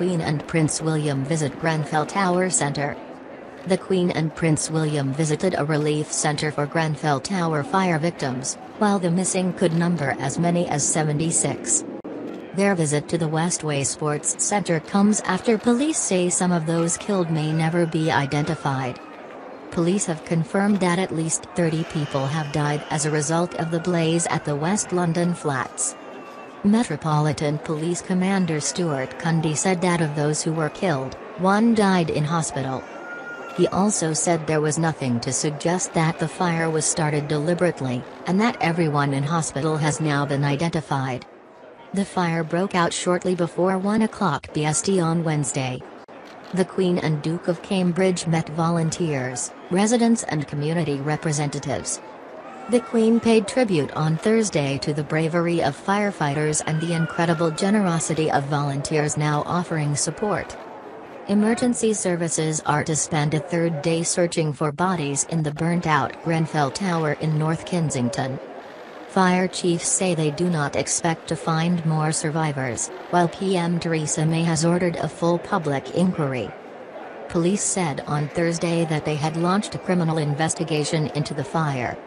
Queen and Prince William visit Grenfell Tower Centre. The Queen and Prince William visited a relief centre for Grenfell Tower fire victims, while the missing could number as many as 76. Their visit to the Westway Sports Centre comes after police say some of those killed may never be identified. Police have confirmed that at least 30 people have died as a result of the blaze at the West London flats. Metropolitan Police Commander Stuart Cundy said that of those who were killed, one died in hospital. He also said there was nothing to suggest that the fire was started deliberately, and that everyone in hospital has now been identified. The fire broke out shortly before 1 o'clock BST on Wednesday. The Queen and Duke of Cambridge met volunteers, residents and community representatives. The Queen paid tribute on Thursday to the bravery of firefighters and the incredible generosity of volunteers now offering support. Emergency services are to spend a third day searching for bodies in the burnt-out Grenfell Tower in North Kensington. Fire chiefs say they do not expect to find more survivors, while PM Theresa May has ordered a full public inquiry. Police said on Thursday that they had launched a criminal investigation into the fire.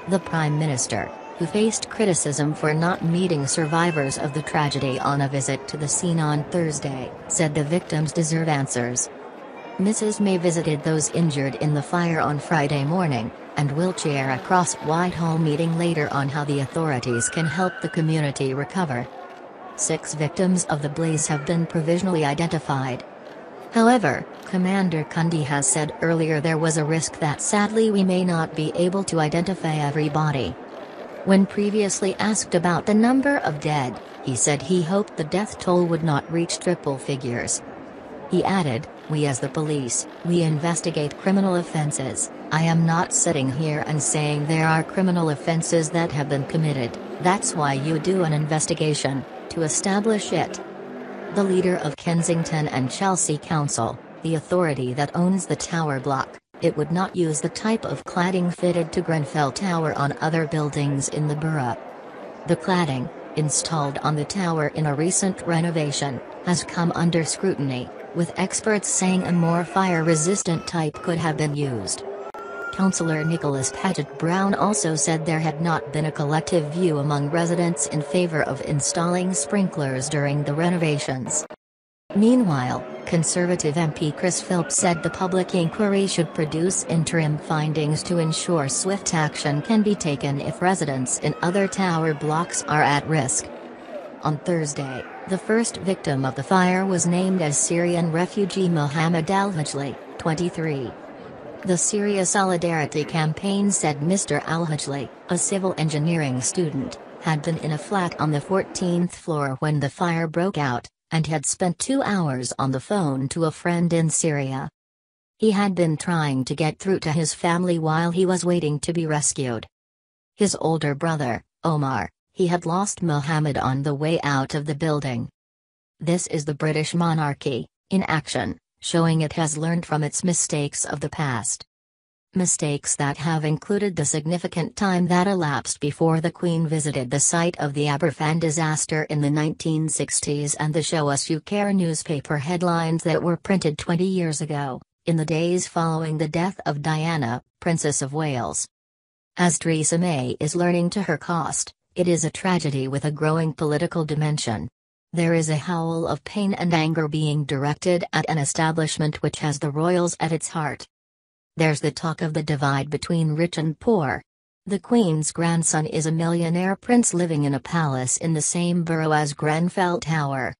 The Prime Minister, who faced criticism for not meeting survivors of the tragedy on a visit to the scene on Thursday, said the victims deserve answers. Mrs. May visited those injured in the fire on Friday morning, and will chair a cross-Whitehall meeting later on how the authorities can help the community recover. 6 victims of the blaze have been provisionally identified. However, Commander Cundy has said earlier there was a risk that sadly we may not be able to identify everybody. When previously asked about the number of dead, he said he hoped the death toll would not reach triple figures. He added, "We as the police, we investigate criminal offences. I am not sitting here and saying there are criminal offences that have been committed, that's why you do an investigation, to establish it." The leader of Kensington and Chelsea Council, the authority that owns the tower block, it would not use the type of cladding fitted to Grenfell Tower on other buildings in the borough. The cladding, installed on the tower in a recent renovation, has come under scrutiny, with experts saying a more fire-resistant type could have been used. Councillor Nicholas Paget-Brown also said there had not been a collective view among residents in favour of installing sprinklers during the renovations. Meanwhile, Conservative MP Chris Philp said the public inquiry should produce interim findings to ensure swift action can be taken if residents in other tower blocks are at risk. On Thursday, the first victim of the fire was named as Syrian refugee Mohammed Al-Hajli, 23. The Syria Solidarity Campaign said Mr. Al-Hajli, a civil engineering student, had been in a flat on the 14th floor when the fire broke out, and had spent 2 hours on the phone to a friend in Syria. He had been trying to get through to his family while he was waiting to be rescued. His older brother, Omar, he had lost Mohammed on the way out of the building. This is the British monarchy, in action, showing it has learned from its mistakes of the past. Mistakes that have included the significant time that elapsed before the Queen visited the site of the Aberfan disaster in the 1960s and the Show Us You Care newspaper headlines that were printed 20 years ago, in the days following the death of Diana, Princess of Wales. As Theresa May is learning to her cost, it is a tragedy with a growing political dimension. There is a howl of pain and anger being directed at an establishment which has the royals at its heart. There's the talk of the divide between rich and poor. The Queen's grandson is a millionaire prince living in a palace in the same borough as Grenfell Tower.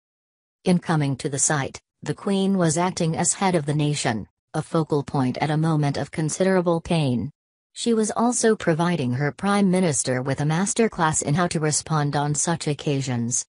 In coming to the site, the Queen was acting as head of the nation, a focal point at a moment of considerable pain. She was also providing her Prime Minister with a masterclass in how to respond on such occasions.